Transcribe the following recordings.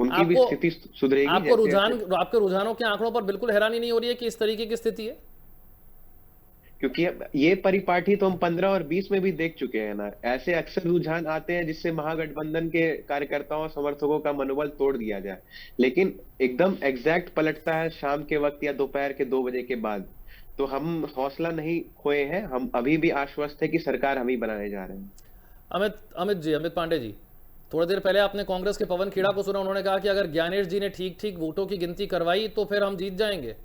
उनकी भी आपको स्थिति सुधरेगी। आपको रुझान आपके रुझानों के आंकड़ों पर बिल्कुल हैरानी नहीं हो रही है कि इस तरीके की स्थिति है? क्योंकि ये परिपाटी तो हम 15 और 20 में भी देख चुके हैं ना। ऐसे अक्सर रुझान आते हैं जिससे महागठबंधन के कार्यकर्ताओं समर्थकों का मनोबल तोड़ दिया जाए, लेकिन एकदम एग्जैक्ट पलटता है शाम के वक्त या दोपहर के 2 बजे के बाद। तो हम हौसला नहीं खोए हैं, हम अभी भी आश्वस्त है कि सरकार हम ही बनाने जा रहे हैं। अमित पांडे जी, थोड़ी देर पहले आपने कांग्रेस के पवन खेड़ा को सुना, उन्होंने कहा कि अगर ज्ञानेश जी ने ठीक ठीक वोटों की गिनती करवाई तो फिर हम जीत जाएंगे।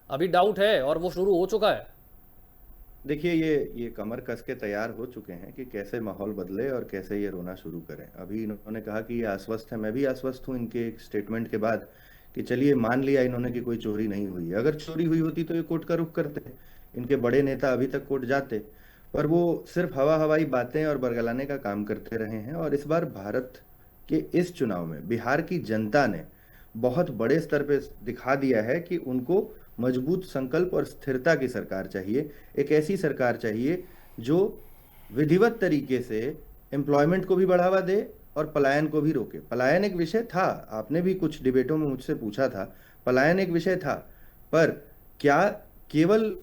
अभी डाउट है और वो शुरू हो चुका है। देखिए, ये कमर कस के तैयार हो चुके हैं कि कैसे माहौल बदले और कैसे ये रोना शुरू करें। अभी इन्होंने कहा कि ये आश्वस्त है, मैं भी आश्वस्त हूँ इनके एक स्टेटमेंट के बाद कि चलिए मान लिया इन्होंने कि कोई चोरी नहीं हुई। अगर चोरी हुई होती तो ये कोर्ट का रुख करते, इनके बड़े नेता अभी तक कोर्ट जाते, पर वो सिर्फ हवाई बातें और बरगलाने का काम करते रहे हैं। और इस बार भारत के इस चुनाव में बिहार की जनता ने बहुत बड़े स्तर पे दिखा दिया है कि उनको मजबूत संकल्प और स्थिरता की सरकार चाहिए। एक ऐसी सरकार चाहिए जो विधिवत तरीके से एम्प्लॉयमेंट को भी बढ़ावा दे और पलायन को भी रोके। पलायन एक विषय था, आपने भी कुछ डिबेटों में मुझसे पूछा था, पलायन एक विषय था, पर क्या केवल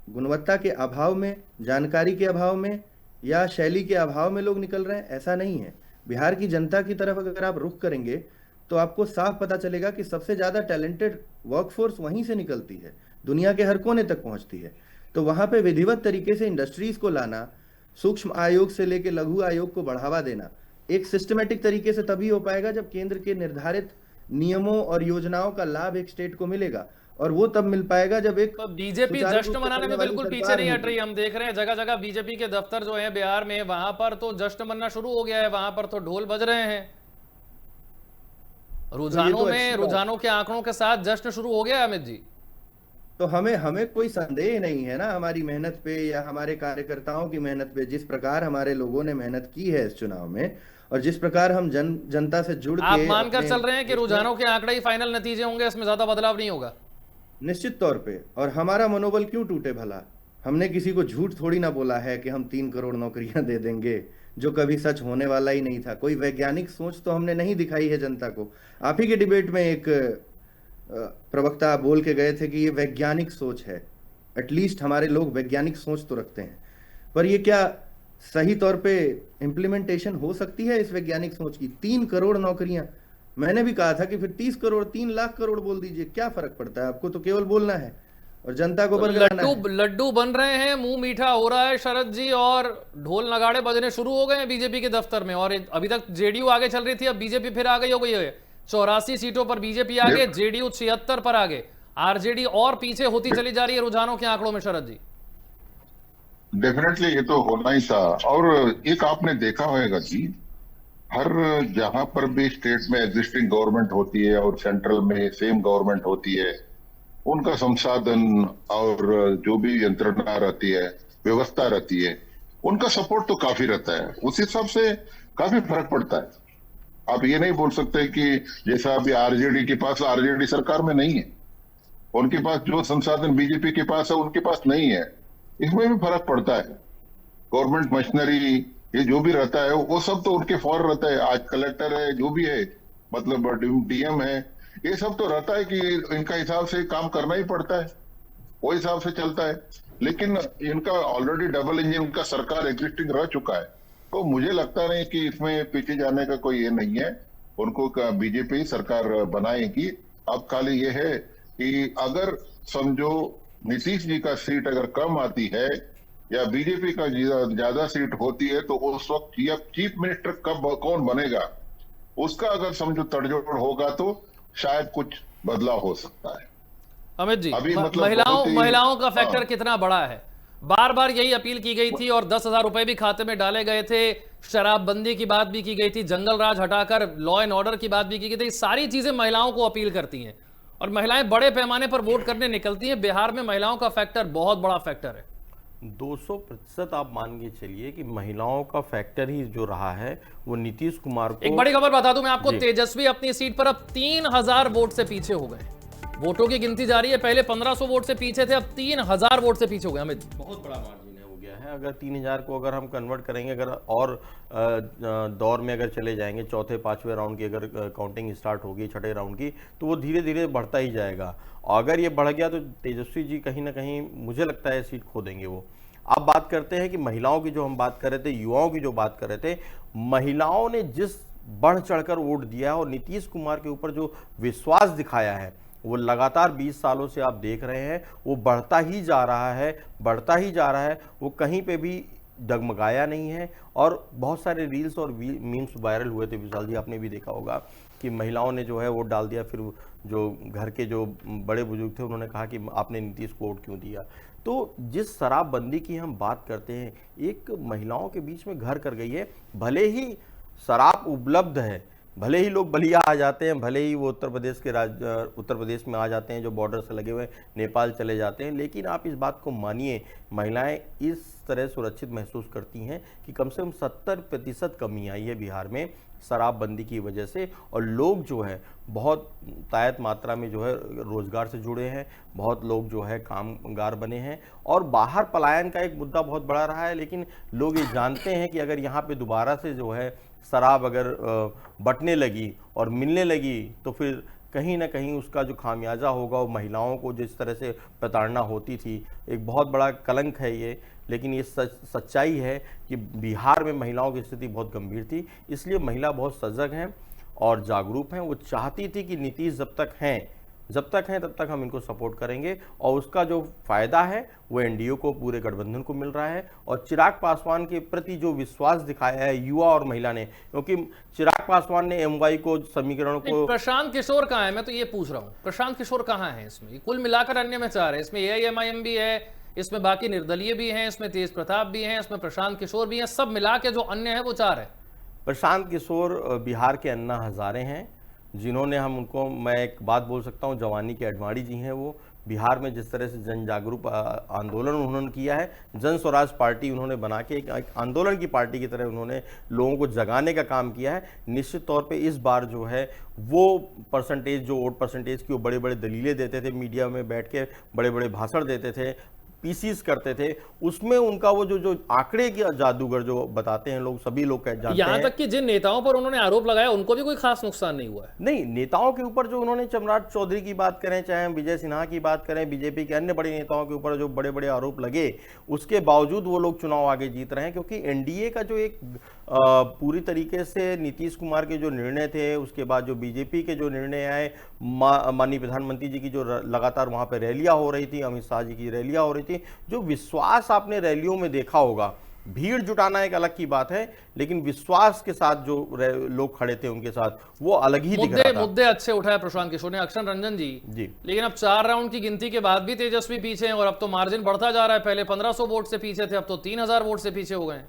गुणवत्ता के अभाव में, जानकारी के अभाव में या शैली के अभाव में लोग निकल रहे हैं? ऐसा नहीं है। बिहार की जनता की तरफ अगर आप रुख करेंगे तो आपको साफ पता चलेगा कि सबसे ज्यादा टैलेंटेड वर्कफोर्स वहीं से निकलती है, दुनिया के हर कोने तक पहुंचती है। तो वहां पे विधिवत तरीके से इंडस्ट्रीज को लाना, सूक्ष्म आयोग से लेकर लघु आयोग को बढ़ावा देना एक सिस्टमेटिक तरीके से तभी हो पाएगा जब केंद्र के निर्धारित नियमों और योजनाओं का लाभ एक स्टेट को मिलेगा, और वो तब मिल पाएगा जब एक बीजेपी जश्न मनाने में बिल्कुल पीछे नहीं हट रही। हम देख रहे हैं जगह जगह बीजेपी के दफ्तर जो है बिहार में, वहां पर तो जश्न मनना शुरू हो गया है, वहां पर तो ढोल बज रहे हैं। रुझानों के आंकड़ों के साथ जश्न शुरू हो गया अमित जी। तो हमें कोई संदेह नहीं है ना हमारी मेहनत पे या हमारे कार्यकर्ताओं की मेहनत पे। जिस प्रकार हमारे लोगों ने मेहनत की है इस चुनाव में और जिस प्रकार हम जनता से जुड़ के, आप मानकर चल रहे हैं कि रुझानों के आंकड़े ही फाइनल नतीजे होंगे, इसमें ज्यादा बदलाव नहीं होगा? निश्चित तौर पे। और हमारा मनोबल क्यों टूटे भला? हमने किसी को झूठ थोड़ी ना बोला है कि हम 3 करोड़ नौकरियां दे देंगे, जो कभी सच होने वाला ही नहीं था। कोई वैज्ञानिक सोच तो हमने नहीं दिखाई है जनता को। आप ही के डिबेट में एक प्रवक्ता बोल के गए थे कि ये वैज्ञानिक सोच है। एटलीस्ट हमारे लोग वैज्ञानिक सोच तो रखते हैं, पर ये क्या सही तौर पे इम्प्लीमेंटेशन हो सकती है इस वैज्ञानिक सोच की? 3 करोड़ नौकरियां, मैंने भी कहा था कि फिर 30 करोड़ 3 लाख करोड़ बोल दीजिए, क्या फर्क पड़ता है? आपको तो केवल बोलना है और जनता को बरगलाना है। लड्डू बन रहे हैं, मुंह मीठा हो रहा है शरद जी, और ढोल नगाड़े बजने शुरू हो गए हैं बीजेपी के दफ्तर में। और अभी तक जेडीयू आगे चल रही थी, अब बीजेपी फिर आगे हो गई है। 84 सीटों पर बीजेपी आगे, जेडीयू 76 पर आगे, आरजेडी और पीछे होती चली जा रही है रुझानों के आंकड़ों में। शरद जी, डेफिनेटली ये तो होना ही था। और एक आपने देखा होगा जी, हर जहां पर भी स्टेट में एग्जिस्टिंग गवर्नमेंट होती है और सेंट्रल में सेम गवर्नमेंट होती है, उनका संसाधन और जो भी यंत्रणा रहती है, व्यवस्था रहती है, उनका सपोर्ट तो काफी रहता है। उस हिसाब से काफी फर्क पड़ता है। आप ये नहीं बोल सकते कि जैसा अभी आरजेडी के पास, आरजेडी सरकार में नहीं है, उनके पास जो संसाधन बीजेपी के पास है उनके पास नहीं है। इसमें भी फर्क पड़ता है। गवर्नमेंट मशीनरी ये जो भी रहता है वो सब तो उनके फॉर रहता है। आज कलेक्टर है, जो भी है, मतलब डीएम है, ये सब तो रहता है कि इनका हिसाब से काम करना ही पड़ता है, वो हिसाब से चलता है। लेकिन इनका ऑलरेडी डबल इंजन का सरकार एग्जिस्टिंग रह चुका है, तो मुझे लगता नहीं कि इसमें पीछे जाने का कोई ये नहीं है। उनको बीजेपी सरकार बनाएगी। अब खाली ये है कि अगर समझो नीतीश जी का सीट अगर कम आती है या बीजेपी का ज्यादा सीट होती है, तो उस वक्त चीफ मिनिस्टर कब कौन बनेगा, उसका अगर समझो तड़जोड़ होगा तो शायद कुछ बदलाव हो सकता है। अमित जी, अभी मतलब महिलाओं का फैक्टर कितना बड़ा है? बार बार यही अपील की गई थी और 10,000 रुपए भी खाते में डाले गए थे। शराबबंदी की बात भी की गई थी, जंगल राज हटाकर लॉ एंड ऑर्डर की बात भी की गई थी। सारी चीजें महिलाओं को अपील करती हैं और महिलाएं बड़े पैमाने पर वोट करने निकलती हैं। बिहार में महिलाओं का फैक्टर बहुत बड़ा फैक्टर है। 200% आप मान के चलिए कि महिलाओं का फैक्टर ही जो रहा है वो नीतीश कुमार को। एक बड़ी खबर बता दूं मैं आपको, तेजस्वी अपनी सीट पर अब 3000 वोट से पीछे हो गए। वोटों की गिनती जारी है, पहले 1500 वोट से पीछे थे, अब 3000 वोट से पीछे हो गए। अमित, बहुत बड़ा मार्जिन है हो गया है। अगर 3000 को अगर हम कन्वर्ट करेंगे, अगर और दौर में अगर चले जाएंगे, चौथे पांचवें राउंड की अगर काउंटिंग स्टार्ट होगी, छठे राउंड की, तो वो धीरे धीरे बढ़ता ही जाएगा। और अगर ये बढ़ गया तो तेजस्वी जी कहीं ना कहीं मुझे लगता है सीट खो देंगे वो। अब बात करते हैं कि महिलाओं की जो हम बात कर रहे थे, युवाओं की जो बात कर रहे थे, महिलाओं ने जिस बढ़ चढ़कर वोट दिया और नीतीश कुमार के ऊपर जो विश्वास दिखाया है वो लगातार 20 सालों से आप देख रहे हैं, वो बढ़ता ही जा रहा है, बढ़ता ही जा रहा है। वो कहीं पे भी डगमगाया नहीं है। और बहुत सारे रील्स और मीम्स वायरल हुए थे विशाल जी, आपने भी देखा होगा कि महिलाओं ने जो है वोट डाल दिया, फिर जो घर के जो बड़े बुजुर्ग थे उन्होंने कहा कि आपने नीतीश को वोट क्यों दिया। तो जिस शराबबंदी की हम बात करते हैं, एक महिलाओं के बीच में घर कर गई है। भले ही शराब उपलब्ध है, भले ही लोग बलिया आ जाते हैं, भले ही वो उत्तर प्रदेश में आ जाते हैं जो बॉर्डर से लगे हुए, नेपाल चले जाते हैं, लेकिन आप इस बात को मानिए, महिलाएं इस तरह सुरक्षित महसूस करती हैं कि कम से कम 70% कमी आई है बिहार में शराबबंदी की वजह से। और लोग जो है बहुत तायत मात्रा में जो है रोजगार से जुड़े हैं, बहुत लोग जो है कामगार बने हैं। और बाहर पलायन का एक मुद्दा बहुत बड़ा रहा है, लेकिन लोग ये जानते हैं कि अगर यहाँ पे दोबारा से जो है शराब अगर बंटने लगी और मिलने लगी तो फिर कहीं ना कहीं उसका जो खामियाजा होगा वो महिलाओं को जिस तरह से प्रताड़ना होती थी, एक बहुत बड़ा कलंक है ये। लेकिन ये सच्चाई है कि बिहार में महिलाओं की स्थिति बहुत गंभीर थी, इसलिए महिला बहुत सजग हैं और जागरूक हैं। वो चाहती थी कि नीतीश जब तक हैं तब तक हम इनको सपोर्ट करेंगे, और उसका जो फायदा है वो एनडीए को, पूरे गठबंधन को मिल रहा है। और चिराग पासवान के प्रति जो विश्वास दिखाया है युवा और महिला ने, क्योंकि चिराग पासवान ने एमवाई को समीकरण को। प्रशांत किशोर कहाँ है, मैं तो ये पूछ रहा हूँ, प्रशांत किशोर कहाँ है इसमें? कुल मिलाकर अन्य में 4 है, इसमें एआईएमआईएम भी है, इसमें बाकी निर्दलीय भी हैं, इसमें तेज प्रताप भी हैं, इसमें प्रशांत किशोर भी हैं, सब मिला के जो अन्य है वो 4 है। प्रशांत किशोर बिहार के अन्ना हजारे हैं, जिन्होंने हम उनको, मैं एक बात बोल सकता हूं, जवानी के अडवाणी जी हैं। वो बिहार में जिस तरह से जन जागरूक आंदोलन उन्होंने किया है, जन स्वराज पार्टी उन्होंने बना के एक आंदोलन की पार्टी की तरह उन्होंने लोगों को जगाने का काम किया है। निश्चित तौर पे इस बार जो है वो परसेंटेज, जो वोट परसेंटेज की, वो बड़े बड़े दलीलें देते थे, मीडिया में बैठ के बड़े बड़े भाषण देते थे, पीसीस करते थे, उसमें उनका वो जो आंकड़े की जादूगर जो बताते हैं लोग, सभी लोग जानते हैं। यहां तक कि जिन नेताओं पर उन्होंने आरोप लगाया उनको भी कोई खास नुकसान नहीं हुआ है। नहीं, नेताओं के ऊपर जो उन्होंने, चमराट चौधरी की बात करें, चाहे हम विजय सिन्हा की बात करें, बीजेपी के अन्य बड़े नेताओं के ऊपर जो बड़े बड़े आरोप लगे, उसके बावजूद वो लोग चुनाव आगे जीत रहे हैं। क्योंकि एनडीए का जो एक पूरी तरीके से नीतीश कुमार के जो निर्णय थे, उसके बाद जो बीजेपी के जो निर्णय आए, माननीय प्रधानमंत्री जी की जो लगातार वहां पर रैलियां हो रही थी, अमित शाह जी की रैलियां हो रही थी, जो विश्वास आपने रैलियों में देखा होगा, भीड़ जुटाना एक अलग की बात है, लेकिन विश्वास के साथ जो लोग खड़े थे उनके साथ, वो अलग ही दिख रहा था। मुद्दे अच्छे उठाए प्रशांत किशोर ने। अक्षर रंजन जी, लेकिन अब 4 राउंड की गिनती के बाद भी तेजस्वी पीछे हैं और अब तो मार्जिन बढ़ता जा रहा है। पहले 1500 वोट से पीछे थे, अब तो 3000 वोट से पीछे हो गए।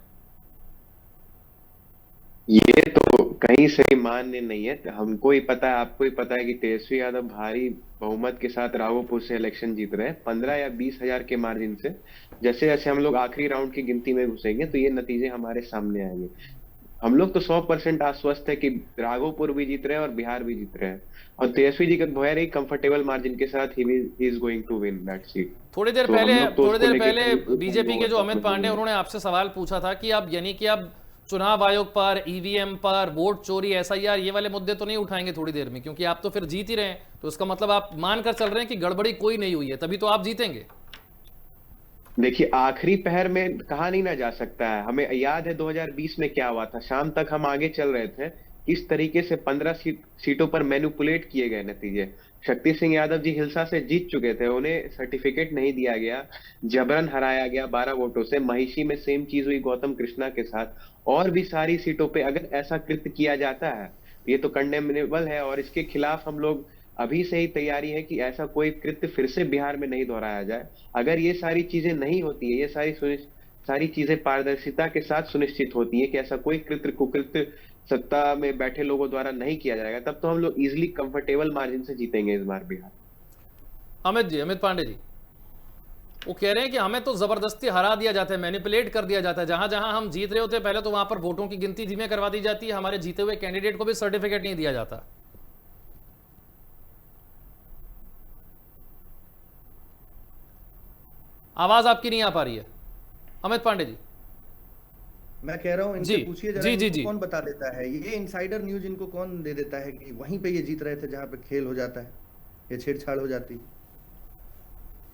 ये तो कहीं से मान्य नहीं है। हमको ही पता है, आपको ही पता है कि तेजस्वी यादव भारी बहुमत के साथ राघोपुर से इलेक्शन जीत रहे हैं, 15 या 20 हजार के मार्जिन से। जैसे जैसे हम लोग आखिरी राउंड की गिनती में घुसेंगे तो ये नतीजे हमारे सामने आएंगे। हम लोग तो 100% आश्वस्त है कि राघोपुर भी जीत रहे हैं और बिहार भी जीत रहे हैं, और तेजस्वी जी का वेरी कंफर्टेबल मार्जिन के साथ ही is going to win that seat. थोड़ी देर पहले बीजेपी के जो अमित पांडे, उन्होंने आपसे सवाल पूछा था कि आप, यानी कि आप चुनाव आयोग पर, ईवीएम पर, वोट चोरी, एसआईआर, ये वाले मुद्दे तो नहीं उठाएंगे थोड़ी देर में, क्योंकि आप तो फिर जीत ही रहे हैं। तो इसका मतलब आप मानकर चल रहे हैं कि गड़बड़ी कोई नहीं हुई है, तभी तो आप जीतेंगे। देखिए, आखिरी पहर में कहा नहीं ना जा सकता है। हमें याद है 2020 में क्या हुआ था। शाम तक हम आगे चल रहे थे, किस तरीके से 15 सीटों पर मैनिपुलेट किए गए नतीजे। शक्ति सिंह यादव जी हिलसा से जीत चुके थे, उन्हें सर्टिफिकेट नहीं दिया गया, जबरन हराया गया 12 वोटों से। महिषी में सेम चीज हुई गौतम कृष्णा के साथ, और भी सारी सीटों पे अगर ऐसा कृत्य किया जाता है ये तो कंडेमनेबल है, और इसके खिलाफ हम लोग अभी से ही तैयारी है कि ऐसा कोई कृत्य फिर से बिहार में नहीं दोहराया जाए। अगर ये सारी चीजें नहीं होती है, ये सारी चीजें पारदर्शिता के साथ सुनिश्चित होती है कि ऐसा कोई कृत्य कुकृत्य सत्ता में बैठे लोगों द्वारा नहीं किया जाएगा, तब तो हम लोग इजिली कंफर्टेबल मार्जिन से जीतेंगे इस बार बिहार। अमित पांडे जी, वो कह रहे हैं कि हमें तो जबरदस्ती हरा दिया जाता है, मैनिपुलेट कर दिया जाता है। जहां जहां हम जीत रहे होते हैं पहले तो वहां पर वोटों की गिनती धीमे करवा दी जाती है, हमारे जीते हुए कैंडिडेट को भी सर्टिफिकेट नहीं दिया जाता। आवाज आपकी नहीं आ पा रही है। अमित पांडे जी। मैं कह रहा हूँ इनसे जी पूछिए जरा, जी जी इनको जी। कौन बता देता है, ये इनसाइडर न्यूज इनको कौन दे देता है कि वहीं पे ये जीत रहे थे जहां पे खेल हो जाता है, ये छेड़छाड़ हो जाती है।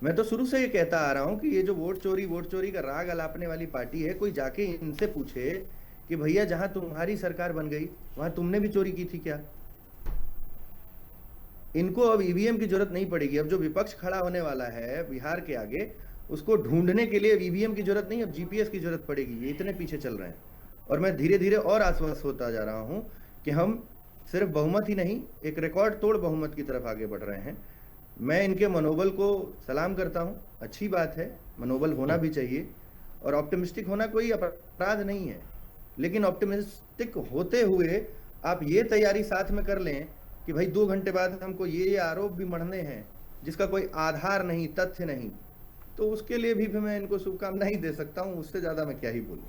मैं तो शुरू से ये कहता आ रहा हूं कि ये जो वोट चोरी का राग अलापने वाली पार्टी है, कोई जाके इनसे पूछे कि भैया जहां तुम्हारी सरकार बन गई वहां तुमने भी चोरी की थी क्या। इनको अब ईवीएम की जरूरत नहीं पड़ेगी। अब जो विपक्ष खड़ा होने वाला है बिहार के आगे, उसको ढूंढने के लिए ईवीएम की जरूरत नहीं, अब जीपीएस की जरूरत पड़ेगी। ये इतने पीछे चल रहे हैं और मैं धीरे धीरे और आश्वस्त होता जा रहा हूं कि हम सिर्फ बहुमत ही नहीं, एक रिकॉर्ड तोड़ बहुमत की तरफ आगे बढ़ रहे हैं। मैं इनके मनोबल को सलाम करता हूं, अच्छी बात है, मनोबल होना भी चाहिए और ऑप्टिमिस्टिक होना कोई अपराध नहीं है। लेकिन ऑप्टिमिस्टिक होते हुए आप ये तैयारी साथ में कर लें कि भाई 2 घंटे बाद हमको ये आरोप भी मढ़ने हैं जिसका कोई आधार नहीं, तथ्य नहीं, तो उसके लिए भी मैं इनको शुभकामनाएं ही दे सकता हूं। उससे ज्यादा मैं क्या ही बोलूं।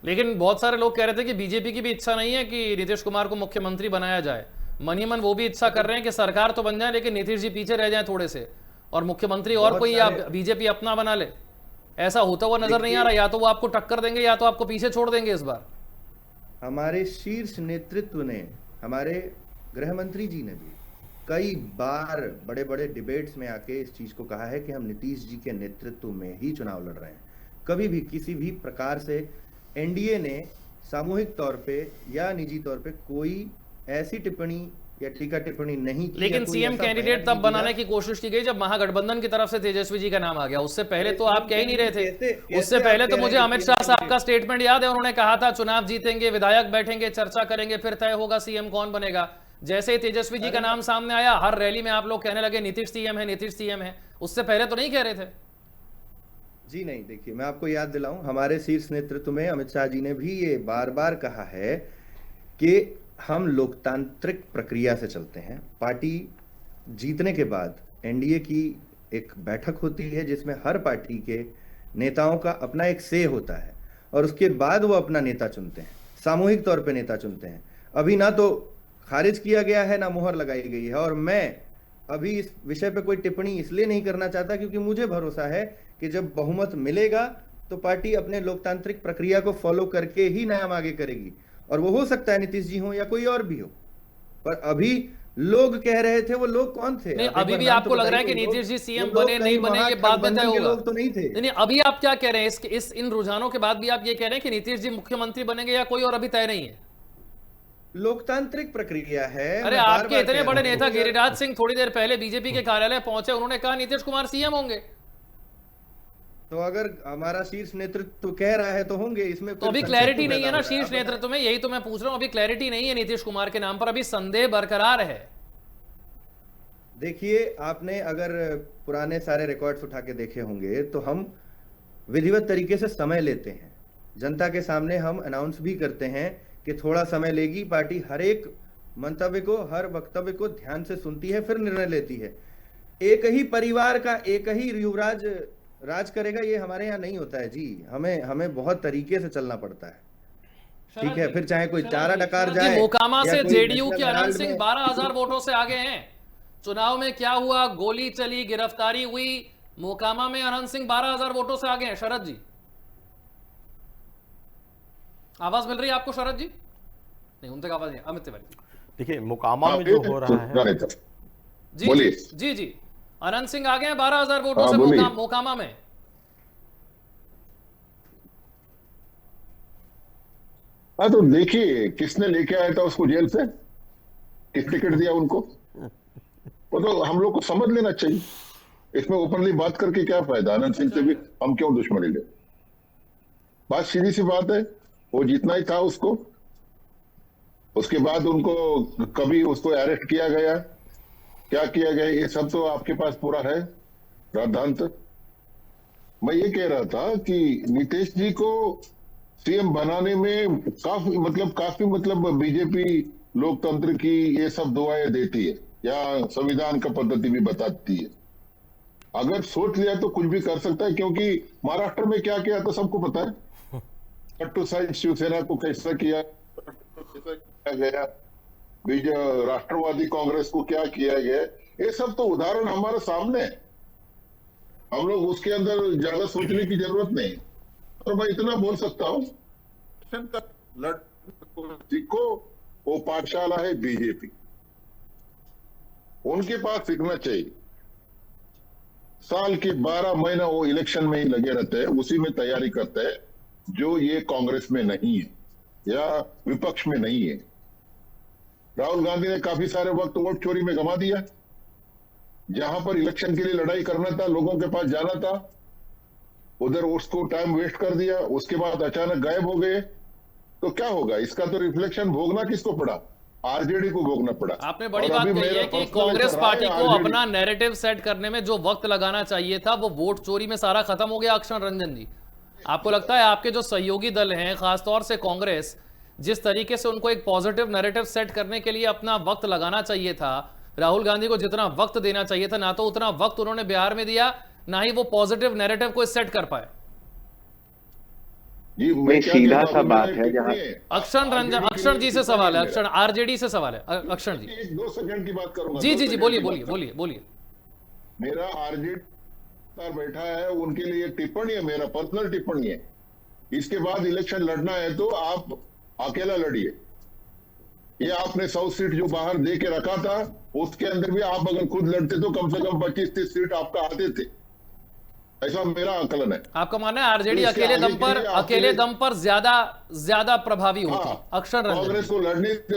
लेकिन बहुत सारे लोग कह रहे थे कि बीजेपी की भी इच्छा नहीं है कि नीतीश कुमार को मुख्यमंत्री बनाया जाए। मन ही मन वो भी इच्छा कर रहे हैं कि सरकार तो बन जाए लेकिन नीतीश जी पीछे रह जाए थोड़े से, और मुख्यमंत्री और कोई या बीजेपी अपना बना ले। ऐसा होता हुआ नजर नहीं आ रहा। या तो वो आपको टक्कर देंगे या तो आपको पीछे छोड़ देंगे इस बार। हमारे शीर्ष नेतृत्व ने, हमारे गृह मंत्री जी ने भी कई बार बड़े बड़े डिबेट्स में आके इस चीज को कहा है कि हम नीतीश जी के नेतृत्व में ही चुनाव लड़ रहे हैं। कभी भी किसी भी प्रकार से एनडीए ने सामूहिक तौर पे या निजी तौर पे कोई ऐसी टिप्पणी या टीका टिप्पणी नहीं की। लेकिन सीएम कैंडिडेट तब बनाने की कोशिश की गई जब महागठबंधन की तरफ से तेजस्वी जी का नाम आ गया। उससे पहले तो आप कह ही नहीं रहे थे। उससे पहले तो मुझे अमित शाह साहब का स्टेटमेंट याद है, उन्होंने कहा था चुनाव जीतेंगे, विधायक बैठेंगे, चर्चा करेंगे, फिर तय होगा सीएम कौन बनेगा। जैसे ही तेजस्वी जी का नाम सामने आया, हर रैली में आप लोग कहने लगे नीतीश सीएम है, नीतीश सीएम है। उससे पहले तो नहीं कह रहे थे। जी नहीं, देखिए मैं आपको याद दिलाऊं, हमारे शीर्ष नेतृत्व में अमित शाह जी ने भी ये बार बार कहा है कि हम लोकतांत्रिक प्रक्रिया से चलते हैं। पार्टी जीतने के बाद एनडीए की एक बैठक होती है जिसमें हर पार्टी के नेताओं का अपना एक से होता है और उसके बाद वो अपना नेता चुनते हैं, सामूहिक तौर पे नेता चुनते हैं। अभी ना तो खारिज किया गया है ना मोहर लगाई गई है, और मैं अभी इस विषय पे कोई टिप्पणी इसलिए नहीं करना चाहता क्योंकि मुझे भरोसा है कि जब बहुमत मिलेगा तो पार्टी अपने लोकतांत्रिक प्रक्रिया को फॉलो करके ही नाम आगे करेगी। और वो हो सकता है नीतीश जी हो या कोई और भी हो, पर अभी लोग कह रहे थे, वो लोग कौन थे? नहीं, अभी भी आपको लग रहा है कि नीतीश जी सीएम बने नहीं बने ये बाद में तय होगा। लोग तो नहीं थे। नहीं, अभी आप क्या कह रहे हैं? इन रुझानों के बाद भी आप ये कह रहे हैं कि नीतीश जी मुख्यमंत्री बनेंगे या कोई और अभी तय नहीं है? लोकतांत्रिक प्रक्रिया है। अरे आपके इतने बड़े नेता गिरिराज सिंह थोड़ी देर पहले बीजेपी के कार्यालय पहुंचे, उन्होंने कहा नीतीश कुमार सीएम होंगे। तो अगर हमारा शीर्ष नेतृत्व कह रहा है तो होंगे, इसमें तो अभी क्लैरिटी नहीं है ना शीर्ष नेतृत्व में, यही तो मैं पूछ रहा हूं। अभी क्लैरिटी नहीं है नीतीश कुमार के नाम पर, अभी संदेह बरकरार है। देखिए, आपने अगर पुराने सारे रिकॉर्ड्स उठा के देखे होंगे तो हम विधिवत तरीके से समय लेते हैं, जनता के सामने हम अनाउंस भी करते हैं कि थोड़ा समय लेगी। पार्टी हर एक मंतव्य को, हर वक्तव्य को ध्यान से सुनती है, फिर निर्णय लेती है। एक ही परिवार का एक ही युवराज राज करेगा, ये हमारे यहाँ नहीं होता है जी। हमें बहुत तरीके से चलना पड़ता है, ठीक है? फिर चाहे कोई चारा डकार जाए। मोकामा से जेडीयू के अनंत सिंह 12,000 वोटों से आगे हैं। चुनाव में क्या हुआ? गोली चली, गिरफ्तारी हुई, मोकामा में अनंत सिंह 12,000 वोटों से आगे हैं। शरद जी, आवाज मिल रही है आपको? शरद जी नहीं, उन तक आवाज नहीं। अमित तिवारी, देखिए मोकामा में जो हो रहा है जी जी जी, अनंत सिंह आ गए हैं 12,000 वोटों से मोकामा में। हाँ, तो देखिए किसने लेके आया था उसको जेल से, किस टिकट दिया उनको, वो तो हम लोग को समझ लेना चाहिए। इसमें ओपनली बात करके क्या फायदा? अनंत सिंह से भी हम क्यों दुश्मनी ले? बात सीधी सी बात है, वो जीतना ही था उसको। उसके बाद उनको कभी उसको अरेस्ट किया गया, क्या किया गया, ये सब तो आपके पास पूरा है राद्धांत। मैं ये कह रहा था कि नीतीश जी को सीएम बनाने में काफी मतलब बीजेपी लोकतंत्र की ये सब दुआएं देती है या संविधान का पद्धति भी बताती है। अगर सोच लिया तो कुछ भी कर सकता है, क्योंकि महाराष्ट्र में क्या किया तो सबको पता है। कट्टू साइड शिवसेना को कैसा किया गया, राष्ट्रवादी कांग्रेस को क्या किया गया, ये सब तो उदाहरण हमारे सामने है। हम लोग उसके अंदर ज्यादा सोचने की जरूरत नहीं। और मैं इतना बोल सकता हूँ, सीखो, वो पाठशाला है बीजेपी, उनके पास सीखना चाहिए। साल के 12 महीना वो इलेक्शन में ही लगे रहते हैं, उसी में तैयारी करते हैं, जो ये कांग्रेस में नहीं है या विपक्ष में नहीं है। राहुल गांधी ने काफी सारे वक्त वोट चोरी में गंवा दिया। जहां पर इलेक्शन के लिए लड़ाई करना था, लोगों के पास जाना था, उधर उसको टाइम वेस्ट कर दिया, उसके बाद अचानक गायब हो गए। तो क्या होगा? इसका तो रिफ्लेक्शन भोगना किसको पड़ा? आरजेडी को भोगना पड़ा। आपने बड़ी और बात अभी कही मेरा है कि पर्सनल कांग्रेस रहा है पार्टी को RJD अपना नैरेटिव सेट करने में जो वक्त लगाना चाहिए था वो वोट चोरी में सारा खत्म हो गया। अक्षर रंजन जी, आपको लगता है आपके जो सहयोगी दल हैं, खासतौर से कांग्रेस, जिस तरीके से उनको एक पॉजिटिव नैरेटिव सेट करने के लिए अपना वक्त लगाना चाहिए था, राहुल गांधी को जितना वक्त देना चाहिए था, ना तो उतना वक्त उन्होंने बिहार में दिया, ना ही वो पॉजिटिव नैरेटिव को सेट कर पाए। जी, मैं नहीं, क्या सीधा कहता सा हूं, बात मेरा है टिप्पणी जहाँ अक्षर रंजन, RJD के अक्षर लिए जी से टिप्पणी सवाल है, है अक्षर आरजेडी से सवाल है। अक्षर जी, एक 2 सेकंड की बात करूंगा। जी 2 जी जी, सेकंड बोलिए की बात बोलिए बोलिए बोलिए। मेरा आरजेडी बैठा है, उनके लिए टिप्पणी है, मेरा पर्सनल टिप्पणी है। इसके बाद इलेक्शन लड़ना है तो आप अकेला लड़िए। ये आपने 100 सीट जो बाहर दे के रखा था, उसके अंदर भी आप अगर खुद लड़ते तो कम से कम 25-30 सीट आपका आते थे, ऐसा मेरा आकलन है। आपका मानना है आरजेडी तो इससे अकेले आगे दम के पर, लिए आपके अकेले लिए- दम पर ज्यादा प्रभावी होती। हाँ, अक्षर रंजन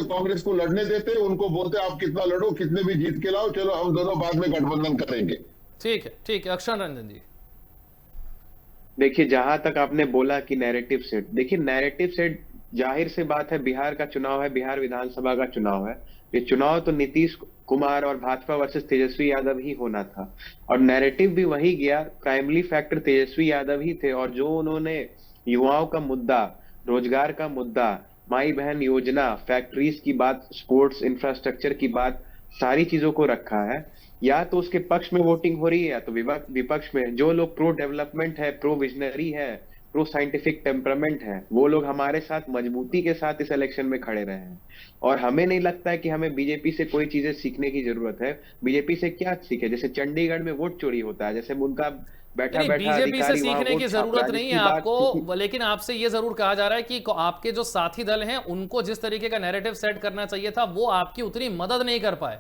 कांग्रेस को लड़ने देते, उनको बोलते आप कितना लड़ो, कितने भी जीत के लाओ, चलो हम दोनों बाद में गठबंधन करेंगे। ठीक है अक्षर रंजन जी। देखिए, जहां तक आपने बोला कि नैरेटिव सेट, देखिए नैरेटिव सेट, जाहिर सी बात है, बिहार का चुनाव है, बिहार विधानसभा का चुनाव है। ये चुनाव तो नीतीश कुमार और भाजपा वर्सेस तेजस्वी यादव ही होना था, और नैरेटिव भी वही गया। प्राइमरी फैक्टर तेजस्वी यादव ही थे, और जो उन्होंने युवाओं का मुद्दा, रोजगार का मुद्दा, माई बहन योजना, फैक्ट्रीज की बात, स्पोर्ट्स इंफ्रास्ट्रक्चर की बात, सारी चीजों को रखा है। या तो उसके पक्ष में वोटिंग हो रही है, या तो विपक्ष में। जो लोग प्रो डेवलपमेंट है, प्रो विजनरी है, प्रो साइंटिफिक टेम्परामेंट है, वो लोग हमारे साथ मजबूती के साथ इस इलेक्शन में खड़े रहे हैं। और हमें नहीं लगता है कि हमें बीजेपी से कोई चीजें सीखने की जरूरत है। बीजेपी से क्या सीखे? जैसे चंडीगढ़ में वोट चोरी होता है, जैसे उनका बैठा बैठा बीजेपी से सीखने की जरूरत नहीं है आपको। आपको, लेकिन आपसे यह जरूर कहा जा रहा है कि आपके जो साथी दल हैं उनको जिस तरीके का नैरेटिव सेट करना चाहिए था, वो आपकी उतनी मदद नहीं कर पाए।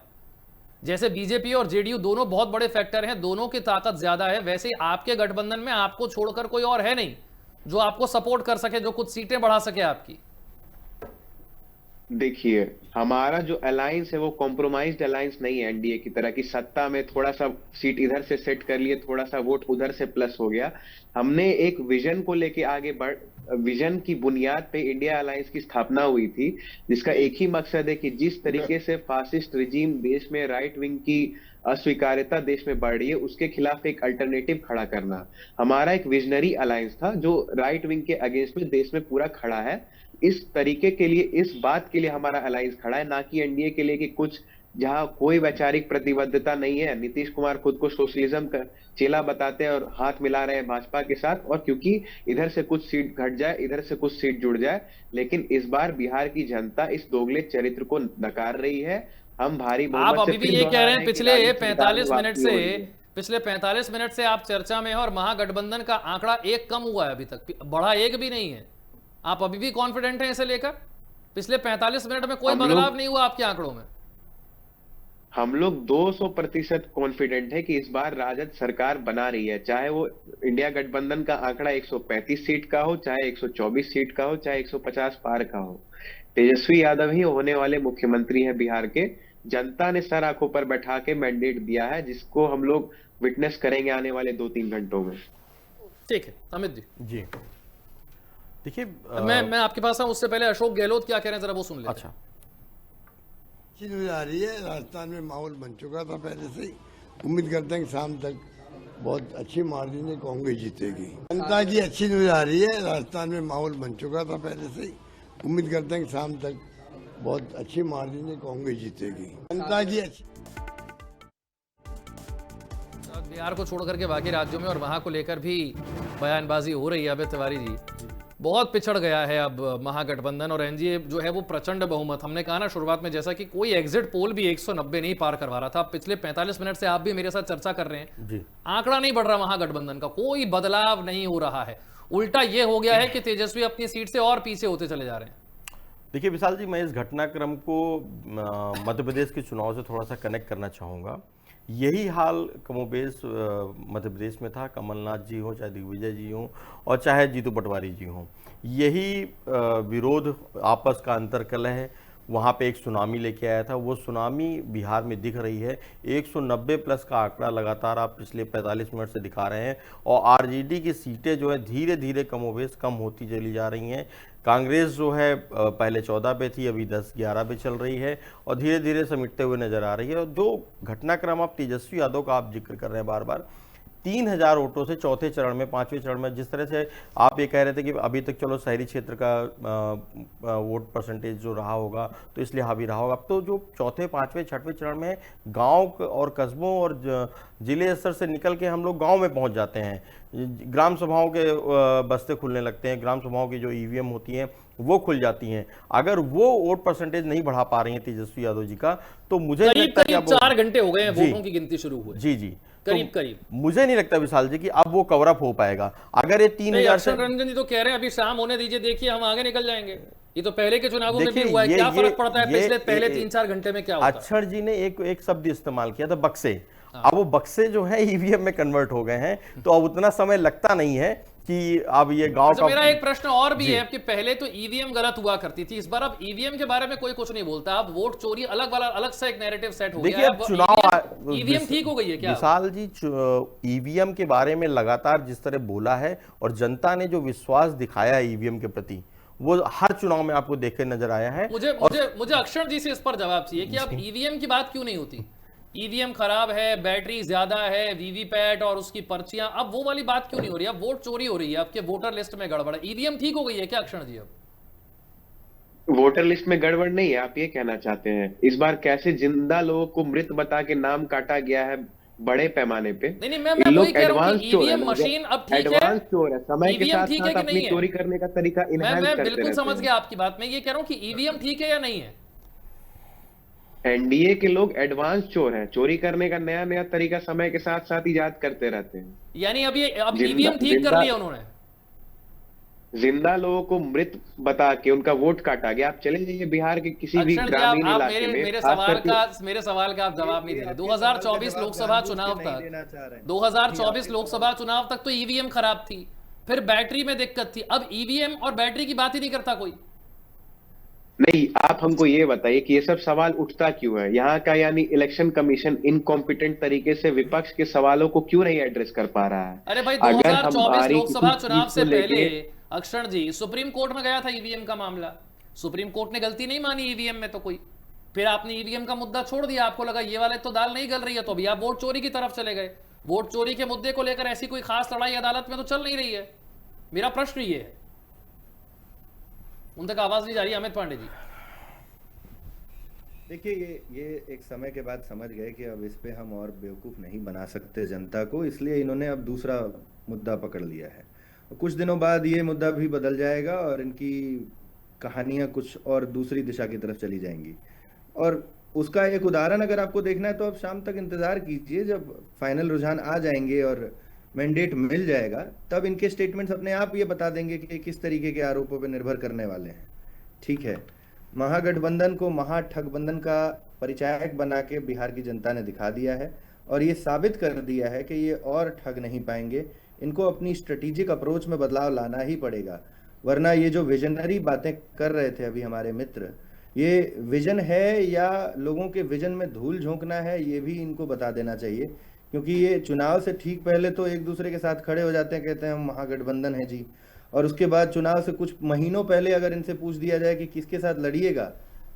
जैसे बीजेपी और जेडीयू दोनों बहुत बड़े फैक्टर हैं, दोनों की ताकत ज्यादा है, वैसे ही आपके गठबंधन में आपको छोड़कर कोई और है नहीं जो आपको सपोर्ट कर सके, जो कुछ सीटें बढ़ा सके आपकी। देखिए, हमारा जो अलायंस है वो कॉम्प्रोमाइज्ड अलायंस नहीं है एनडीए की तरह, कि सत्ता में थोड़ा सा सीट इधर से सेट कर लिए, थोड़ा सा वोट उधर से प्लस हो गया। हमने एक विजन को लेके आगे बढ़, विजन की बुनियाद पे इंडिया अलायंस की स्थापना हुई थी, जिसका एक ही मकसद है कि जिस तरीके से फासिस्ट रिजीम देश में, राइट विंग की अस्वीकार्यता देश में बढ़ रही है, उसके खिलाफ एक अल्टरनेटिव खड़ा करना। हमारा एक विजनरी अलायंस था जो राइट विंग के अगेंस्ट में देश में पूरा खड़ा है। इस तरीके के लिए, इस बात के लिए हमारा अलायंस खड़ा है, ना कि एनडीए के लिए कि कुछ जहां कोई वैचारिक प्रतिबद्धता नहीं है। नीतीश कुमार खुद को सोशलिज्म का चेला बताते हैं और हाथ मिला रहे हैं भाजपा के साथ, और क्योंकि इधर से कुछ सीट घट जाए, इधर से कुछ सीट जुड़ जाए। लेकिन इस बार बिहार की जनता इस दोगले चरित्र को नकार रही है। हम भारी आप बहुमत से अभी भी फिर ये कह दोहरा रहे हैं कि पिछले राज्य सरकार 45 में मिनट वापसी से, हो रही है। पिछले 45 मिनट से आप चर्चा में हैं और महागठबंधन का आंकड़ा एक कम हुआ है, अभी तक बढ़ा एक भी नहीं है। आप अभी भी कॉन्फिडेंट हैं इसे लेकर? पिछले 45 मिनट में कोई बदलाव नहीं हुआ आपके आंकड़ों में? हम लोग 200% कॉन्फिडेंट है कि इस बार राजद सरकार बना रही है, चाहे वो इंडिया गठबंधन का आंकड़ा 135 सीट का हो, चाहे 124 सीट का हो, चाहे 150 पार का हो। तेजस्वी यादव ही होने वाले मुख्यमंत्री हैं बिहार के। जनता ने सर आंखों पर बैठा के मैंडेट दिया है, जिसको हम लोग विटनेस करेंगे आने वाले 2-3 घंटों में। ठीक है अमित जी। जी देखिए, मैं आपके पास आऊं उससे पहले अशोक गहलोत क्या कह रहे हैं जरा वो सुन लेते हैं। अच्छा, अच्छी न्यूज आ रही है। राजस्थान में माहौल बन चुका था पहले से ही। उम्मीद करते हैं कि शाम तक बहुत अच्छी मार्जिन से कांग्रेस जीतेगी। जनता की अच्छी न्यूज आ रही है। राजस्थान में माहौल बन चुका था पहले से ही। उम्मीद करते हैं कि शाम तक बहुत अच्छी मार्जिन से कांग्रेस जीतेगी। जनता की अच्छी बिहार को छोड़ करके बाकी राज्यों में और वहां को लेकर भी बयानबाजी हो रही है। अमित तिवारी जी, बहुत पिछड़ गया है अब महागठबंधन, और एनडीए जो है वो प्रचंड बहुमत, हमने कहा ना शुरुआत में, जैसा कि कोई एग्जिट पोल भी 190 नहीं पार करवा रहा था। पिछले 45 मिनट से आप भी मेरे साथ चर्चा कर रहे हैं, जी आंकड़ा नहीं बढ़ रहा महागठबंधन का, कोई बदलाव नहीं हो रहा है। उल्टा ये हो गया है कि तेजस्वी अपनी सीट से और पीछे होते चले जा रहे हैं। देखिए विशाल जी, मैं इस घटनाक्रम को मध्य प्रदेश के चुनाव से थोड़ा सा कनेक्ट करना चाहूँगा। यही हाल कमोबेश मध्य प्रदेश में था, कमलनाथ जी हो, चाहे दिग्विजय जी हों और चाहे जीतू पटवारी जी हों। यही विरोध, आपस का अंतर्कलह है, वहाँ पे एक सुनामी लेके आया था। वो सुनामी बिहार में दिख रही है। 190 प्लस का आंकड़ा लगातार आप पिछले 45 मिनट से दिखा रहे हैं और आरजेडी की सीटें जो है धीरे धीरे कमोबेश कम होती चली जा रही हैं। कांग्रेस जो है पहले 14 पे थी, अभी 10-11 पे चल रही है और धीरे धीरे समेटते हुए नजर आ रही है। और जो घटनाक्रम आप तेजस्वी यादव का आप जिक्र कर रहे हैं बार बार, 3000 वोटों से चौथे चरण में, 5वें चरण में, जिस तरह से आप ये कह रहे थे कि अभी तक चलो शहरी क्षेत्र का वोट परसेंटेज जो रहा होगा तो इसलिए हावी रहा होगा, अब तो जो चौथे, 5वें, 6वें चरण में गांव और कस्बों और जिले स्तर से निकल के हम लोग गांव में पहुंच जाते हैं। ग्राम सभाओं के बस्ते खुलने लगते हैं, ग्राम सभाओं की जो ईवीएम होती हैं वो खुल जाती हैं। अगर वो वोट परसेंटेज नहीं बढ़ा पा रही है तेजस्वी यादव जी का, तो मुझे करीब 4 घंटे हो गए हैं वोटों की गिनती शुरू हुए। जी करीब मुझे नहीं लगता विशाल जी कि अब वो कवर अप हो पाएगा। अगर ये 3000 से, रंजन जी तो कह रहे हैं अभी शाम होने दीजिए, देखिए हम आगे निकल जाएंगे। ये तो पहले के चुनावों में भी हुआ है, क्या फर्क पड़ता है पिछले पहले 3-4 घंटे में क्या होता है? अक्षर जी ने एक शब्द इस्तेमाल किया था, बक्से। अब वो बक्से जो है ईवीएम में कन्वर्ट हो गए हैं, तो अब उतना समय लगता नहीं है कि अब ये गांव का। मेरा एक प्रश्न और भी है कि पहले तो ईवीएम गलत हुआ करती थी, इस बार अब ईवीएम के बारे में कोई कुछ नहीं बोलता। अब वोट चोरी अलग वाला, अलग से एक नैरेटिव सेट हो गया है। देखिए चुनाव, ईवीएम ठीक हो गई है क्या विशाल जी? ईवीएम के बारे में लगातार जिस तरह बोला है और जनता ने जो विश्वास दिखाया है ईवीएम के प्रति, वो हर चुनाव में आपको देख के नजर आया है। मुझे अक्षर जी से इस पर जवाब चाहिए कि अब ईवीएम की बात क्यों नहीं होती? ईवीएम खराब है, बैटरी ज्यादा है, वीवीपैट और उसकी पर्चियां, अब वो वाली बात क्यों नहीं हो रही? अब वोट चोरी हो रही है, आपके वोटर लिस्ट में गड़बड़ है, ईवीएम ठीक हो गई है क्या अक्षर जी? अब वोटर लिस्ट में गड़बड़ नहीं है, आप ये कहना चाहते हैं? इस बार कैसे जिंदा लोगों को मृत बता के नाम काटा गया है बड़े पैमाने पे। नहीं, मैं वही कह रहा हूं कि ईवीएम मशीन अब ठीक है, एडवांस चोर है, समय के साथ ठीक है साथ कि नहीं अपनी है? चोरी करने का तरीका इनहैंस करते बिल्कुल रहते समझ हैं। गया आपकी बात। मैं ये कह रहा हूं कि ईवीएम ठीक है या नहीं है? एनडीए के लोग एडवांस चोर हैं, चोरी करने का नया नया तरीका समय के साथ साथ इजाद करते रहते हैं। यानी अब ईवीएम ठीक कर लिया उन्होंने? जिंदा लोगों को मृत बता के उनका वोट काटा गया। आप चले जाइए बिहार के किसी भी ग्रामीण इलाके में। मेरे सवाल का आप जवाब नहीं दे रहे। 2024 लोकसभा चुनाव तक 2024 लोकसभा चुनाव तक तो ईवीएम खराब थी, फिर बैटरी में दिक्कत थी, अब ईवीएम और बैटरी की बात ही नहीं करता कोई। नहीं, आप हमको ये बताइए कि ये सब सवाल उठता क्यों है? यहाँ का यानी इलेक्शन कमीशन इनकॉम्पिटेंट तरीके से विपक्ष के सवालों को क्यों नहीं एड्रेस कर पा रहा है? अरे भाई, 2024 लोकसभा चुनाव से पहले अक्षर जी सुप्रीम कोर्ट में गया था ईवीएम का मामला, सुप्रीम कोर्ट ने गलती नहीं मानी ईवीएम में तो कोई, फिर आपने ईवीएम का मुद्दा छोड़ दिया, आपको लगा ये वाले तो दाल नहीं गल रही है, तो अभी आप वोट चोरी की तरफ चले गए। वोट चोरी के मुद्दे को लेकर ऐसी कोई खास लड़ाई अदालत में तो चल नहीं रही है। मेरा प्रश्न ये है, उन तक आवाज नहीं जा रही। अमित पांडे जी, देखिए ये एक समय के बाद समझ गए कि अब इस पे हम और बेवकूफ़ नहीं बना सकते जनता को, इसलिए इन्होंने अब दूसरा मुद्दा पकड़ लिया है। कुछ दिनों बाद ये मुद्दा भी बदल जाएगा और इनकी कहानियां कुछ और दूसरी दिशा की तरफ चली जाएंगी। और उसका एक उदाहरण अगर आपको देखना है तो आप शाम तक इंतजार कीजिए, जब फाइनल रुझान आ जाएंगे और मैंडेट मिल जाएगा, तब इनके स्टेटमेंट्स अपने आप ये बता देंगे कि किस तरीके के आरोपों पर निर्भर करने वाले हैं। ठीक है, महागठबंधन को महाठगबंधन का परिचायक बना के बिहार की जनता ने दिखा दिया है और ये साबित कर दिया है कि ये और ठग नहीं पाएंगे। इनको अपनी स्ट्रेटेजिक अप्रोच में बदलाव लाना ही पड़ेगा, वरना ये जो विजनरी बातें कर रहे थे अभी हमारे मित्र, ये विजन है या लोगों के विजन में धूल झोंकना है, ये भी इनको बता देना चाहिए। क्योंकि ये चुनाव से ठीक पहले तो एक दूसरे के साथ खड़े हो जाते हैं, कहते हैं हम महागठबंधन है जी, और उसके बाद चुनाव से कुछ महीनों पहले अगर इनसे पूछ दिया जाए कि किसके साथ लड़िएगा,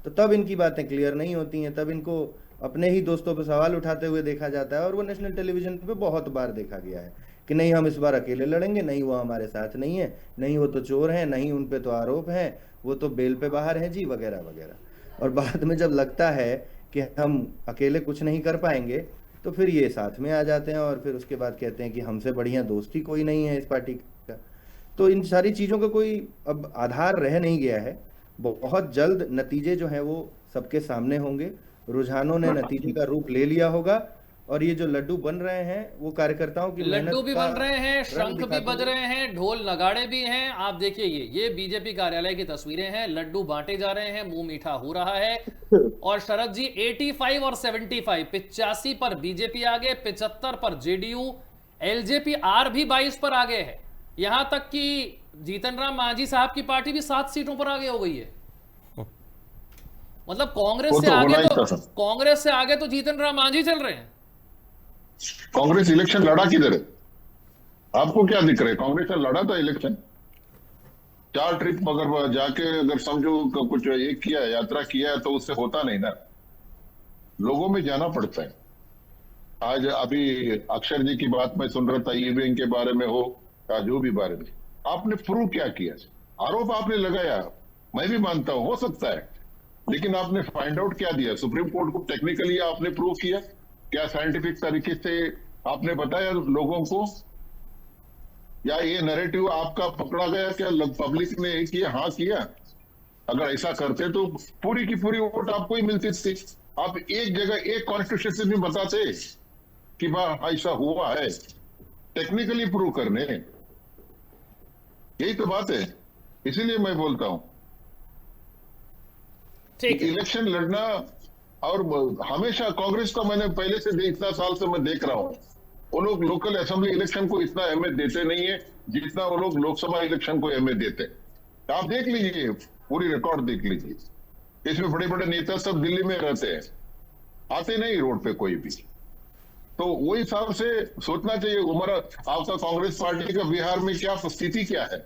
तो तब इनकी बातें क्लियर नहीं होती हैं, तब इनको अपने ही दोस्तों पर सवाल उठाते हुए देखा जाता है। और वो नेशनल टेलीविजन पे बहुत बार देखा गया है कि नहीं हम इस बार अकेले लड़ेंगे, नहीं वो हमारे साथ नहीं है, नहीं वो तो चोर हैं, नहीं उन पे तो आरोप हैं, वो तो बेल पे बाहर हैं जी, वगैरह वगैरह। और बाद में जब लगता है कि हम अकेले कुछ नहीं कर पाएंगे, तो फिर ये साथ में आ जाते हैं और फिर उसके बाद कहते हैं कि हमसे बढ़िया दोस्त ही कोई नहीं है इस पार्टी का। तो इन सारी चीज़ों का कोई अब आधार रह नहीं गया है। बहुत जल्द नतीजे जो हैं वो सबके सामने होंगे, रुझानों ने नतीजे का रूप ले लिया होगा और ये जो लड्डू बन रहे हैं वो कार्यकर्ताओं की मेहनत लड्डू भी का बन रहे हैं, रंग शंख भी दिखाते बज हुए। रहे हैं, ढोल नगाड़े भी हैं। आप देखिए ये बीजेपी कार्यालय की तस्वीरें हैं, लड्डू बांटे जा रहे हैं, मुंह मीठा हो रहा है। और शरद जी 85 और 75, 85 पर बीजेपी आगे, 75 पर जेडीयू, एलजेपी आर भी 22 पर आगे है। यहां तक कि जीतन राम मांझी साहब की पार्टी भी 7 सीटों पर आगे हो गई है। मतलब कांग्रेस वो से तो आगे होना ही तो था सर। कांग्रेस से आगे तो जीतन राम मांझी चल रहे हैं। कांग्रेस इलेक्शन लड़ा किधर है? आपको क्या दिख रहा है? कांग्रेस ने लड़ा था इलेक्शन। 4 ट्रिप अगर जाके अगर समझो कुछ एक किया है, यात्रा किया है, तो उससे होता नहीं ना। लोगों में जाना पड़ता है। आज अभी अक्षर जी की बात मैं सुन रहा था, ईवीएम के बारे में हो या जो भी बारे में, आपने प्रूव क्या किया? आरोप आपने लगाया, मैं भी मानता हूं, हो सकता है, लेकिन आपने फाइंड आउट क्या दिया? सुप्रीम कोर्ट को टेक्निकली आपने प्रूव किया क्या? साइंटिफिक तरीके से आपने बताया लोगों को? या ये नैरेटिव आपका पकड़ा गया क्या? पब्लिक ने किया, हाँ किया? अगर ऐसा करते तो पूरी की पूरी वोट आपको ही मिलती थी। आप एक जगह एक कॉन्स्टिट्यूशन में बताते कि वाह ऐसा हुआ है, टेक्निकली प्रूव करने। यही तो बात है। इसीलिए मैं बोलता हूं ठीक है। इलेक्शन लड़ना, और हमेशा कांग्रेस का मैंने पहले से इतना साल से मैं देख रहा हूं, वो लोग लोकल असेंबली इलेक्शन को इतना अहमियत देते नहीं है जितना वो लोग लोकसभा इलेक्शन को अहमियत देते हैं। आप देख लीजिए, पूरी रिकॉर्ड देख लीजिए। इसमें बड़े बड़े नेता सब दिल्ली में रहते हैं, आते नहीं रोड पे कोई भी। तो वो हिसाब से सोचना चाहिए। उमर आपका कांग्रेस पार्टी का बिहार में क्या स्थिति क्या है?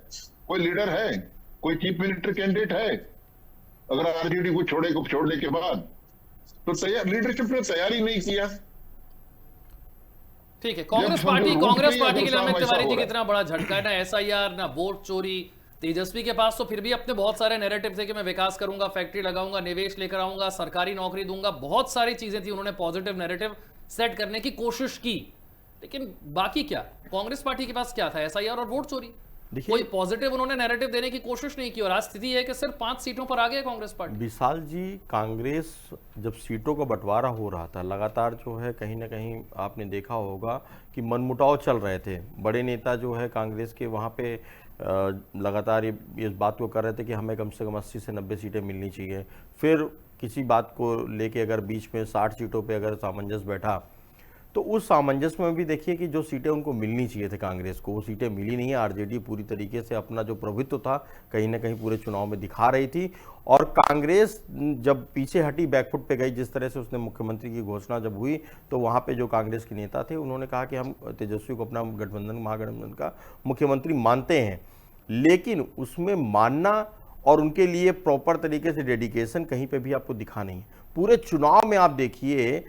कोई लीडर है? कोई चीफ मिनिस्टर कैंडिडेट है? अगर आरजेडी को छोड़ने के बाद तो तैयार लीडरशिप ने तैयारी नहीं किया। ठीक है। जब कांग्रेस समझो पार्टी रोड पे के लिए अगर अमित काम तिवारी ऐसा जी हो रहा कितना बड़ा झटका है, ना एसआईआर, ना वोट चोरी। तेजस्वी के पास तो फिर भी अपने बहुत सारे नैरेटिव थे कि मैं विकास करूंगा, फैक्ट्री लगाऊंगा, निवेश लेकर आऊंगा, सरकारी नौकरी दूंगा, बहुत सारी चीजें थी। उन्होंने पॉजिटिव नैरेटिव सेट करने की कोशिश की, लेकिन बाकी क्या? कांग्रेस पार्टी के पास क्या था? एसआईआर और वोट चोरी। कोई पॉजिटिव उन्होंने नैरेटिव देने की कोशिश नहीं की, और आज स्थिति है कि सिर्फ 5 सीटों पर आ गई कांग्रेस पार्टी। विशाल जी, कांग्रेस जब सीटों का बंटवारा हो रहा था, लगातार जो है कहीं ना कहीं आपने देखा होगा कि मनमुटाव चल रहे थे। बड़े नेता जो है कांग्रेस के वहाँ पे लगातार इस बात को कर रहे थे कि हमें कम से कम 80 से 90 सीटें मिलनी चाहिए। फिर किसी बात को लेके अगर बीच में 60 सीटों पे अगर सामंजस्य बैठा, तो उस सामंजस्य में भी देखिए कि जो सीटें उनको मिलनी चाहिए थे कांग्रेस को, वो सीटें मिली नहीं है। आरजेडी पूरी तरीके से अपना जो प्रभुत्व था कहीं ना कहीं पूरे चुनाव में दिखा रही थी, और कांग्रेस जब पीछे हटी, बैकफुट पे गई, जिस तरह से उसने मुख्यमंत्री की घोषणा जब हुई, तो वहाँ पे जो कांग्रेस के नेता थे उन्होंने कहा कि हम तेजस्वी को अपना महागठबंधन का मुख्यमंत्री मानते हैं, लेकिन उसमें मानना और उनके लिए प्रॉपर तरीके से डेडिकेशन कहीं पे भी आपको दिखा नहीं। पूरे चुनाव में आप देखिए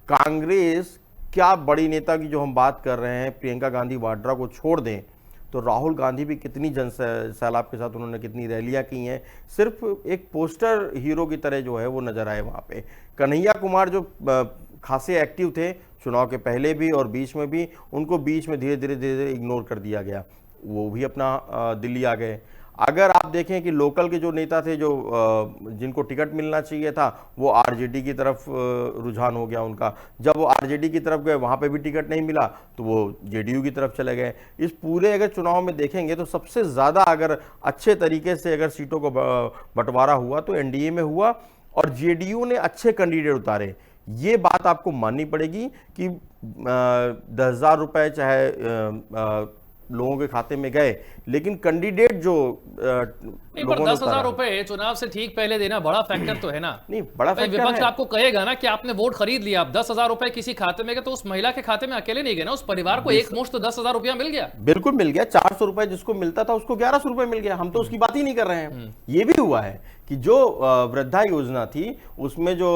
कांग्रेस, क्या बड़ी नेता की जो हम बात कर रहे हैं, प्रियंका गांधी वाड्रा को छोड़ दें तो राहुल गांधी भी कितनी जन सैलाब के साथ उन्होंने कितनी रैलियां की हैं, सिर्फ एक पोस्टर हीरो की तरह जो है वो नजर आए वहाँ पे। कन्हैया कुमार जो खासे एक्टिव थे चुनाव के पहले भी और बीच में भी, उनको बीच में धीरे धीरे इग्नोर कर दिया गया, वो भी अपना दिल्ली आ गए। अगर आप देखें कि लोकल के जो नेता थे, जो जिनको टिकट मिलना चाहिए था, वो आरजेडी की तरफ रुझान हो गया उनका। जब वो आरजेडी की तरफ गए, वहाँ पे भी टिकट नहीं मिला तो वो जेडीयू की तरफ चले गए। इस पूरे अगर चुनाव में देखेंगे तो सबसे ज़्यादा अगर अच्छे तरीके से अगर सीटों को बंटवारा हुआ तो एनडीए में हुआ, और जेडीयू ने अच्छे कैंडिडेट उतारे। ये बात आपको माननी पड़ेगी कि 10,000 रुपये चाहे लोगों के खाते में गए, लेकिन कैंडिडेट जो नहीं, पर 10,000 रुपए चुनाव से ठीक पहले देना बड़ा फैक्टर तो है ना। नहीं, बड़ा फैक्टर विपक्ष है। आपको कहेगा ना कि आपने वोट खरीद लिया, आप 10,000 रुपए किसी खाते में गए, तो उस महिला के खाते में अकेले नहीं गए ना, उस परिवार को एक मुश्त 10,000 रुपया मिल गया। बिल्कुल मिल गया। 400 रुपए जिसको मिलता था उसको 1100 रुपए मिल गया। हम तो उसकी बात ही नहीं कर रहे हैं। ये भी हुआ है कि जो वृद्धा योजना थी उसमें जो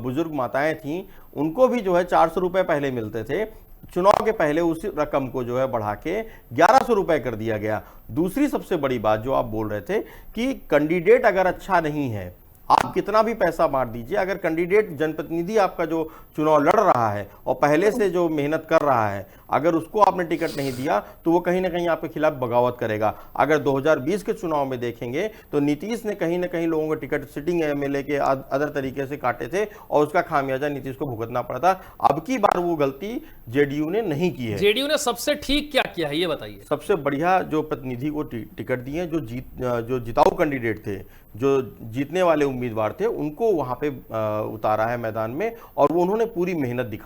बुजुर्ग माताएं थी उनको भी जो है 400 रुपए पहले मिलते थे, चुनाव के पहले उसी रकम को जो है बढ़ा के 1100 रुपए कर दिया गया। दूसरी सबसे बड़ी बात जो आप बोल रहे थे कि कैंडिडेट अगर अच्छा नहीं है, आप कितना भी पैसा बांट दीजिए, अगर कैंडिडेट जनप्रतिनिधि आपका जो चुनाव लड़ रहा है और पहले से जो मेहनत कर रहा है, अगर उसको आपने टिकट नहीं दिया तो वो कहीं ना कहीं आपके खिलाफ बगावत करेगा। अगर 2020 के चुनाव में देखेंगे तो नीतीश ने कहीं ना कहीं लोगों को टिकट सिटिंग एमएलए के अदर तरीके से काटे थे और उसका खामियाजा नीतीश को भुगतना पड़ा था। अब की बार वो गलती जेडीयू ने नहीं की है। जेडीयू ने सबसे ठीक क्या किया है ये बताइए। सबसे बढ़िया जो प्रतिनिधि को टिकट दिए, जो जिताऊ कैंडिडेट थे, जो जीतने वाले उम्मीदवार थे, उनको वहां पे उतारा है मैदान में और वो उन्होंने पूरी मेहनत दिखाई।